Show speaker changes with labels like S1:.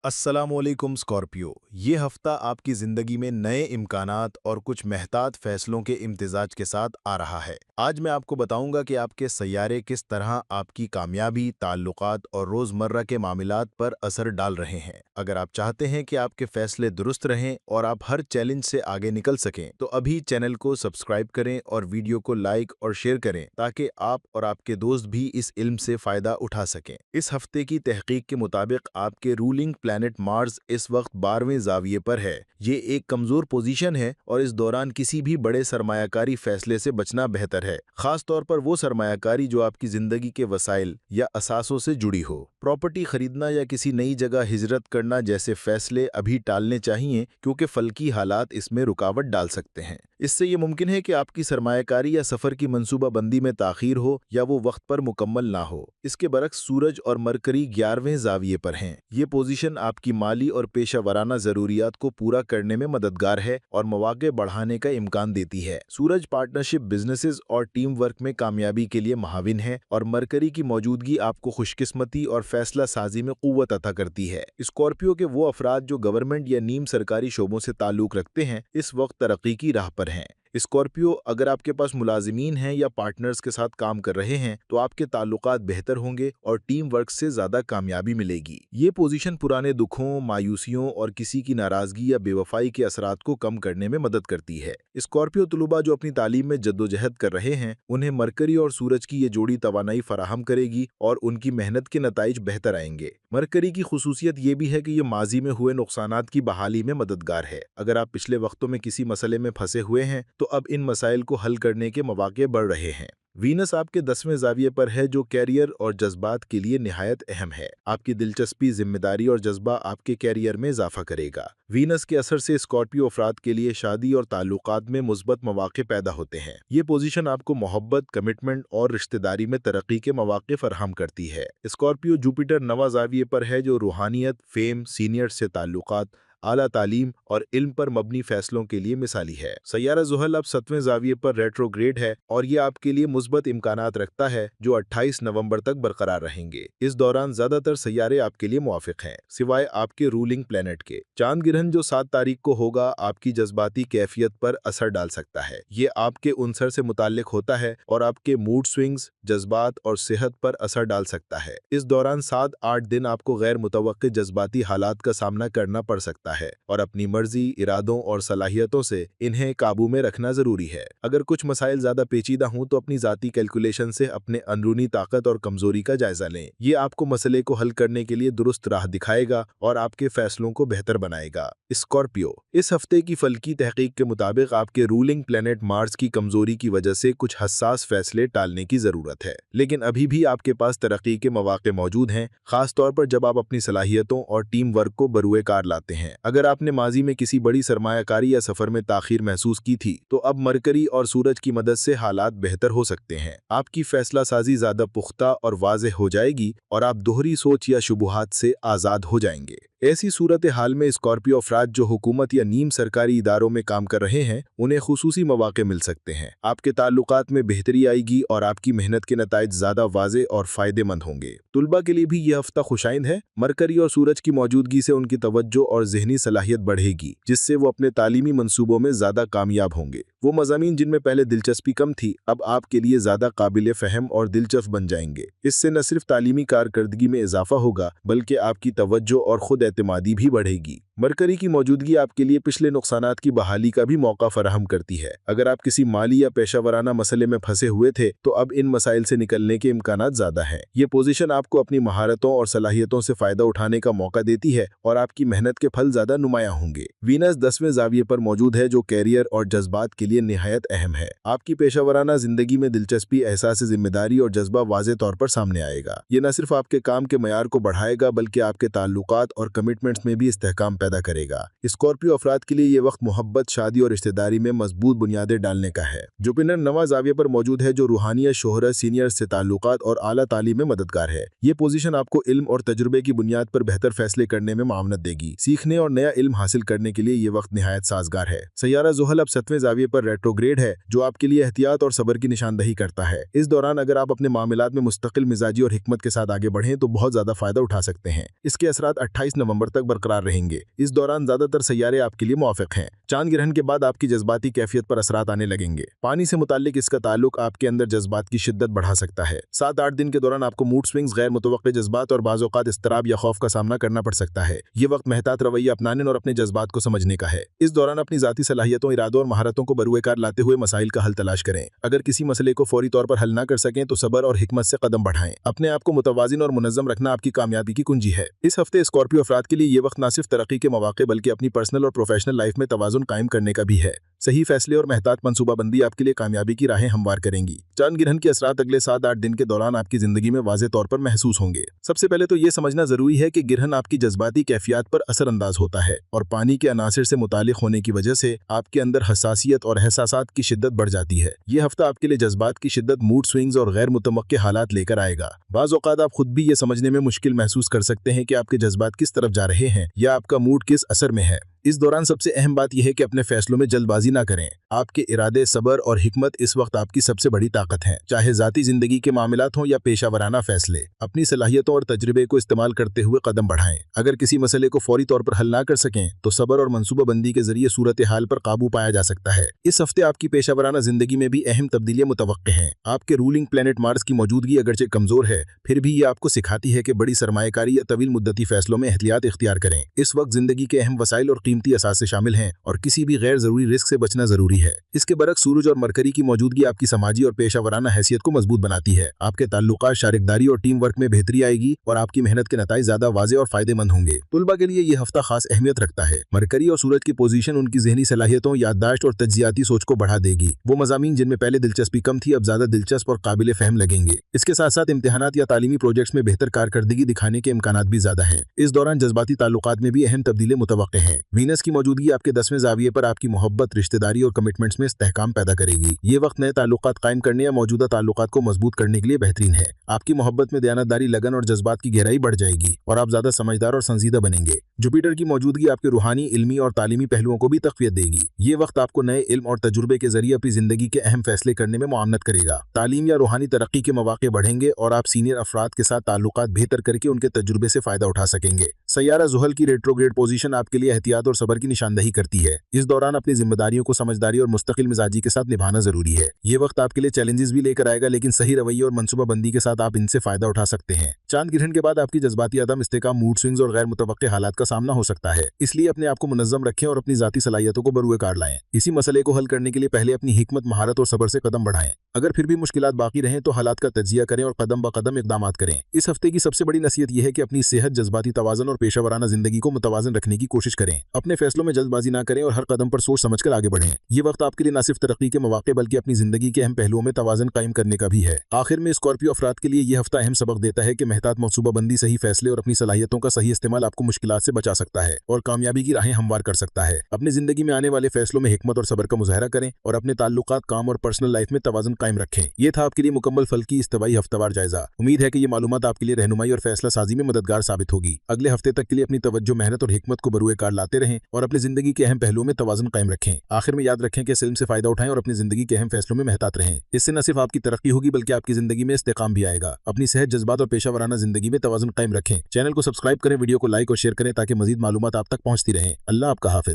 S1: अस्सलामुअलैकुम स्कॉर्पियो। ये हफ्ता आपकी ज़िंदगी में नए इम्कानात और कुछ महतात फ़ैसलों के इम्तिजाज के साथ आ रहा है। आज मैं आपको बताऊंगा कि आपके सैयारे किस तरह आपकी कामयाबी, ताल्लुकात और रोज़मर्रा के मामलात पर असर डाल रहे हैं। अगर आप चाहते हैं कि आपके फ़ैसले दुरुस्त रहें और आप हर चैलेंज से आगे निकल सकें, तो अभी चैनल को सब्सक्राइब करें और वीडियो को लाइक और शेयर करें ताकि आप और आपके दोस्त भी इस इल्म से फ़ायदा उठा सकें। इस हफ्ते की तहकीक के मुताबिक आपके रूलिंग प्लैनेट मार्स इस वक्त 12वें ज़ाविये पर है। ये एक कमज़ोर पोजीशन है और इस दौरान किसी भी बड़े सरमायाकारी फैसले से बचना बेहतर है, ख़ास तौर पर वो सरमायाकारी जो आपकी ज़िंदगी के वसाइल या असासों से जुड़ी हो। प्रॉपर्टी खरीदना या किसी नई जगह हिजरत करना जैसे फैसले अभी टालने चाहिए क्योंकि फल्की हालात इसमें रुकावट डाल सकते हैं। इससे ये मुमकिन है कि आपकी सरमायाकारी या सफ़र की मनसूबाबंदी में ताख़ीर हो या वो वक्त पर मुकम्मल ना हो। इसके बरक्स सूरज और मरकरी 11वें ज़ाविये पर हैं। ये पोजीशन आपकी माली और पेशा वराना ज़रूरियात को पूरा करने में मददगार है और मौक़े बढ़ाने का इम्कान देती है। सूरज पार्टनरशिप, बिजनेसेस और टीम वर्क में कामयाबी के लिए महाविन है और मरकरी की मौजूदगी आपको खुशकिस्मती और फैसला साजी में क़ुव्वत अता करती है। स्कॉर्पियो के वो अफराद जो गवर्नमेंट या नीम सरकारी शोबों से ताल्लुक़ रखते हैं इस वक्त तरक्की की राह पर हैं। स्कॉर्पियो, अगर आपके पास मुलाजिमीन हैं या पार्टनर्स के साथ काम कर रहे हैं तो आपके ताल्लुकात बेहतर होंगे और टीम वर्क से ज़्यादा कामयाबी मिलेगी। ये पोजीशन पुराने दुखों, मायूसियों और किसी की नाराज़गी या बेवफाई के असरात को कम करने में मदद करती है। स्कॉर्पियो तलबा जो अपनी तालीम में जद्दोजहद कर रहे हैं उन्हें मरकरी और सूरज की ये जोड़ी तवानाई फराहम करेगी और उनकी मेहनत के नताइज बेहतर आएंगे। मरकरी की खुसूसियत ये भी है कि ये माजी में हुए नुकसानात की बहाली में मददगार है। अगर आप पिछले वक्तों में किसी मसले में फंसे हुए हैं तो अब इन मसाइल को हल करने के मौके बढ़ रहे हैं। वीनस आपके 10वें ज़ाविये पर है जो कैरियर और जज्बात के लिए निहायत अहम है। आपकी दिलचस्पी, जिम्मेदारी और जज्बा आपके कैरियर में इजाफा करेगा। वीनस के असर से स्कॉर्पियो अफराद के लिए शादी और ताल्लुकात में मुस्बत मौके पैदा होते हैं। ये पोजीशन आपको मोहब्बत, कमिटमेंट और रिश्तेदारी में तरक्की के मौके फराहम करती है। स्कॉर्पियो जुपिटर 9वां ज़ाविये पर है जो रूहानियत, फेम, सीनियर से ताल्लुकात, आला तालीम और इल्म पर मबनी फैसलों के लिए मिसाली है। सैयारा ज़ुहल अब 7वें ज़ाविये पर रेट्रोग्रेड है और ये आपके लिए मुस्बत इम्कानात रखता है जो 28 नवंबर तक बरकरार रहेंगे। इस दौरान ज़्यादातर सैयारे आपके लिए मुवाफिक हैं सिवाय आपके रूलिंग प्लैनेट के। चांद गिरहन जो 7 तारीख को होगा आपकी जज्बाती कैफियत पर असर डाल सकता है। ये आपके उनसर से मुताल्लिक होता है और आपके मूड स्विंग्स, जज्बात और सेहत पर असर डाल सकता है। इस दौरान 7-8 दिन आपको गैर मुतवक्के जज्बाती हालात का सामना करना पड़ सकता है और अपनी मर्जी, इरादों और सलाहियतों से इन्हें काबू में रखना जरूरी है। अगर कुछ मसाइल ज्यादा पेचीदा हों तो अपनी जाती कैलकुलेशन से अपने अंदरूनी ताकत और कमजोरी का जायजा लें। ये आपको मसले को हल करने के लिए दुरुस्त राह दिखाएगा और आपके फैसलों को बेहतर बनाएगा। स्कॉर्पियो, इस हफ्ते की फल्की तहकीक के मुताबिक आपके रूलिंग प्लैनेट मार्स की कमजोरी की वजह से कुछ हसास फैसले टालने की जरूरत है, लेकिन अभी भी आपके पास तरक्की के मौके मौजूद हैं, खास तौर पर जब आप अपनी सलाहियतों और टीम वर्क को बरूए कार लाते हैं। अगर आपने माजी में किसी बड़ी सरमायाकारी या सफर में ताखीर महसूस की थी तो अब मरकरी और सूरज की मदद से हालात बेहतर हो सकते हैं। आपकी फैसला साजी ज्यादा पुख्ता और वाज़ेह हो जाएगी और आप दोहरी सोच या शुबुहात से आज़ाद हो जाएंगे। ऐसी सूरत हाल में स्कॉर्पियो अफराद जो हुकूमत या नीम सरकारी इदारों में काम कर रहे हैं उन्हें खुसूसी मौके मिल सकते हैं। आपके ताल्लुकात में बेहतरी आएगी और आपकी मेहनत के नताइज ज्यादा वाज़े और फायदेमंद होंगे। तुलबा के लिए भी यह हफ्ता खुशाइंद है। मरकरी और सूरज की मौजूदगी से उनकी तवज्जो और जहनी सलाहियत बढ़ेगी जिससे वो अपने तालीमी मंसूबों में ज्यादा कामयाब होंगे। वो मज़ामीन जिनमें पहले दिलचस्पी कम थी अब आपके लिए ज्यादा काबिल फहम और दिलचस्प बन जाएंगे। इससे न सिर्फ तालीमी कारकर्दगी में इजाफा होगा बल्कि आपकी तवज्जो और खुद एतमादी भी बढ़ेगी। मरकरी की मौजूदगी आपके लिए पिछले नुकसानात की बहाली का भी मौका फराहम करती है। अगर आप किसी माली या पेशा वराना मसले में फंसे हुए थे तो अब इन मसाइल से निकलने के इम्कानात ज्यादा हैं। ये पोजीशन आपको अपनी महारतों और सलाहियतों से फायदा उठाने का मौका देती है और आपकी मेहनत के फल ज्यादा नुमायां होंगे। वीनस 10वें ज़ाविये पर मौजूद है जो कैरियर और जज्बात के लिए निहायत अहम है। आपकी पेशा वराना जिंदगी में दिलचस्पी, एहसास जिम्मेदारी और जज्बा वाज़े तौर पर सामने आएगा। ये न सिर्फ आपके काम के मयार को बढ़ाएगा बल्कि आपके ताल्लुकात और कमिटमेंट्स में भी इस्तेहकाम पैदा करेगा। स्कॉर्पियो अफराद के लिए ये वक्त मोहब्बत, शादी और रिश्तेदारी में मजबूत बुनियादें डालने का है। जुपिटर नवा ज़ाविये पर मौजूद है जो रूहानियत, शोहरत, सीनियर से ताल्लुकात और आला तालीम में मददगार है। ये पोजीशन आपको इल्म और तजुर्बे की बुनियाद पर बेहतर फैसले करने में मावनत देगी। सीखने और नया इल्म हासिल करने के लिए ये वक्त निहायत साजगार है। सैयारा ज़ुहल अब 7वें ज़ाविये पर रेट्रोग्रेड है जो आपके लिए एहतियात और सब्र की निशानदही करता है। इस दौरान अगर आप अपने मामलात में मुस्तकिल मिजाजी और हिकमत के साथ आगे बढ़ें तो बहुत ज्यादा फायदा उठा सकते हैं। इसके असरात 28 नवंबर तक बरकरार रहेंगे। इस दौरान ज्यादातर सैयारे आपके लिए मुआफिक हैं। चांद ग्रहण के बाद आपकी जज्बाती कैफियत पर असरात आने लगेंगे। पानी से मुताल्लिक इसका ताल्लुक आपके अंदर जज्बात की शिद्दत बढ़ा सकता है। 7-8 दिन के दौरान आपको मूड स्विंग्स, गैर मुतवक्के जज्बात और बाज़ औक़ात इज़्तिराब या खौफ का सामना करना पड़ सकता है। ये वक्त महतात रवैया अपनाने और अपने जज्बात को समझने का है। इस दौरान अपनी ज़ाती सलाहियतों, इरादों और महारतों को बरूएकार लाते हुए मसाइल का हल तलाश करें। अगर किसी मसले को फौरी तौर पर हल ना कर सकें तो सब्र और हिकमत से कदम बढ़ाएं। अपने आप को मुतवाज़िन और मुनज़्ज़म रखना आपकी कामयाबी की कुंजी है। इस हफ्ते स्कॉर्पियो अफराद के लिए ये वक्त न सिर्फ तरक्की के मौके बल्कि अपनी पर्सनल और प्रोफेशनल लाइफ में तवाज़ुन कायम करने का भी है। सही फैसले और महतात मनसूबाबंदी आपके लिए कामयाबी की राहें हमवार करेंगी। चांद ग्रहण के असरात अगले 7-8 दिन के दौरान आपकी जिंदगी में वाज़े तौर पर महसूस होंगे। सबसे पहले तो ये समझना जरूरी है कि ग्रहण आपकी जज्बाती कैफियत पर असर अंदाज होता है और पानी के अनासिर से मुतालिक होने की वजह से आपके अंदर हसासियत और एहसासात की शिद्दत बढ़ जाती है। ये हफ्ता आपके लिए जज्बात की शिद्दत, मूड स्विंग्स और गैर मुतमक्के हालात लेकर आएगा। बाज़ औक़ात आप खुद भी ये समझने में मुश्किल महसूस कर सकते हैं कि आपके जज्बात किस तरफ जा रहे हैं या आपका मूड किस असर में है। इस दौरान सबसे अहम बात यह है कि अपने फैसलों में जल्दबाजी ना करें। आपके इरादे, सब्र और हिकमत इस वक्त आपकी सबसे बड़ी ताकत है। चाहे ज़ाती जिंदगी के मामलात हों या पेशावराना फैसले, अपनी सलाहियतों और तजुर्बे को इस्तेमाल करते हुए कदम बढ़ाएं। अगर किसी मसले को फौरी तौर पर हल ना कर सकें तो सब्र और मनसूबाबंदी के जरिए सूरत हाल पर काबू पाया जा सकता है। इस हफ्ते आपकी पेशावराना जिंदगी में भी अहम तब्दीलियां मुतवक्के हैं। आपके रूलिंग प्लैनेट मार्स की मौजूदगी अगरचे कमजोर है, फिर भी ये आपको सिखाती है कि बड़ी सरमायाकारी या तवील मुद्दती फैसलों में एहतियात इख्तियार करें। इस वक्त जिंदगी के अहम वसाइल और कीमती असास से शामिल हैं और किसी भी गैर जरूरी रिस्क से बचना जरूरी है। इसके बरक्स सूरज और मरकरी की मौजूदगी आपकी समाजी और पेशावराना हैसियत को मजबूत बनाती है। आपके ताल्लुकात, शारिकदारी और टीम वर्क में बेहतरी आएगी और आपकी मेहनत के नताइज ज्यादा वाज़ेह और फायदेमंद होंगे। तुलबा के लिए यह हफ्ता खास अहमियत रखता है। मरकरी और सूरज की पोजीशन उनकी ज़हनी सलाहियतों, याददाश्त और तज्जियाती सोच को बढ़ा देगी। वो मज़ामीन जिनमें पहले दिलचस्पी कम थी अब ज्यादा दिलचस्प और काबिल फहम लगेंगे। इसके साथ साथ इम्तिहानात या तालीमी प्रोजेक्ट्स में बेहतर कारकर्दगी दिखाने के इम्कानात भी ज्यादा हैं। इस दौरान जज्बाती ताल्लुकात में भी अहम तब्दीलें मुतवक्के हैं। वीनस की मौजूदगी आपके 10वें ज़ाविये पर आपकी मोहब्बत, रिश्तेदारी और कमिटमेंट्स में इस्तेहकाम पैदा करेगी। ये वक्त नए ताल्लुकात कायम करने या मौजूदा ताल्लुकात को मजबूत करने के लिए बेहतरीन है। आपकी मोहब्बत में दयानतदारी, लगन और जज्बात की गहराई बढ़ जाएगी और आप ज्यादा समझदार और संजीदा बनेंगे। जुपिटर की मौजूदगी आपके रूहानी, इल्मी और तालीमी पहलुओं को भी तक़वियत देगी। ये वक्त आपको नए इल्म और तजुर्बे के जरिए अपनी जिंदगी के अहम फैसले करने में मुआवनत करेगा। तालीम या रूहानी तरक्की के मौके बढ़ेंगे और आप सीनियर अफराद के साथ ताल्लुकात बेहतर करके उनके तजुर्बे से फायदा उठा सकेंगे। सैयारा ज़ुहल की रेट्रोग्रेड पोजीशन आपके लिए एहतियात और सब्र की निशानदही करती है। इस दौरान अपनी जिम्मेदारियों को समझदारी और मुस्तकिल मिजाजी के साथ निभाना जरूरी है। ये वक्त आपके लिए चैलेंजेस भी लेकर आएगा, लेकिन सही रवैये और मनसूबाबंदी के साथ आप इनसे फायदा उठा सकते हैं। चांद ग्रहण के बाद आपकी जज्बाती अदम इस्तेकाम, मूड स्विंग्स और गैर मुतवक्के हालात का सामना हो सकता है। इसलिए अपने आप को मुनज़्ज़म रखें और अपनी ज़ाती सलाहियतों को बरूएकार लाएं। इसी मसले को हल करने के लिए पहले अपनी हिकमत, महारत और सब्र से कदम बढ़ाएं। अगर फिर भी मुश्किलात बाकी रहें तो हालात का तज्जिया करें और कदम ब कदम इक़दाम करें। इस हफ्ते की सबसे बड़ी नसीहत यह है कि अपनी सेहत, जज्बाती तवाज़ुन और पेशावराना जिंदगी को मुतवाज़िन रखने की कोशिश करें। अपने फैसलों में जल्दबाजी ना करें और हर कदम पर सोच समझकर आगे बढ़ें। ये वक्त आपके लिए न सिर्फ तरक्की के मौके बल्कि अपनी जिंदगी के अहम पहलुओं में तवाज़ुन कायम करने का भी है। आखिर में स्कॉर्पियो अफराद के लिए यह हफ्ता अहम सबक देता है कि महतात मनसूबाबंदी, सही फैसले और अपनी सलाहियतों का सही इस्तेमाल आपको मुश्किलात से बचा सकता है और कामयाबी की राहें हमवार कर सकता है। अपनी जिंदगी में आने वाले फैसलों में हिकमत और सब्र का मुजाहरा करें और अपने ताल्लुकात, काम और पर्सनल लाइफ में तवाज़ुन कायम रखें। ये था आपके लिए मुकम्मल फल की इस्तवाई हफ्तावार जायजा। उम्मीद है कि ये मालूमात आपके लिए रहनुमाई और फैसला साजी में मददगार साबित होगी। अगले हफ्ते तक के लिए अपनी तवज्जो, मेहनत और हिकमत को बरूएकार लाते रहें और अपनी जिंदगी के अहम पहलुओं में तवाज़ुन कायम रखें। आखिर में याद रखें कि इस इल्म से फायदा उठाएं और अपनी जिंदगी के अहम फैसलों में महतात रहें। इससे न सिर्फ आपकी तरक्की होगी बल्कि आपकी जिंदगी में इस्तेकाम भी आएगा। अपनी सेहत, जज्बात और पेशावराना जिंदगी में तवाज़ुन कायम रखें। चैनल को सब्सक्राइब करें, वीडियो को लाइक और शेयर करें ताकि मजीद मालूमात आप तक पहुंचती रहें। अल्लाह आपका हाफिज।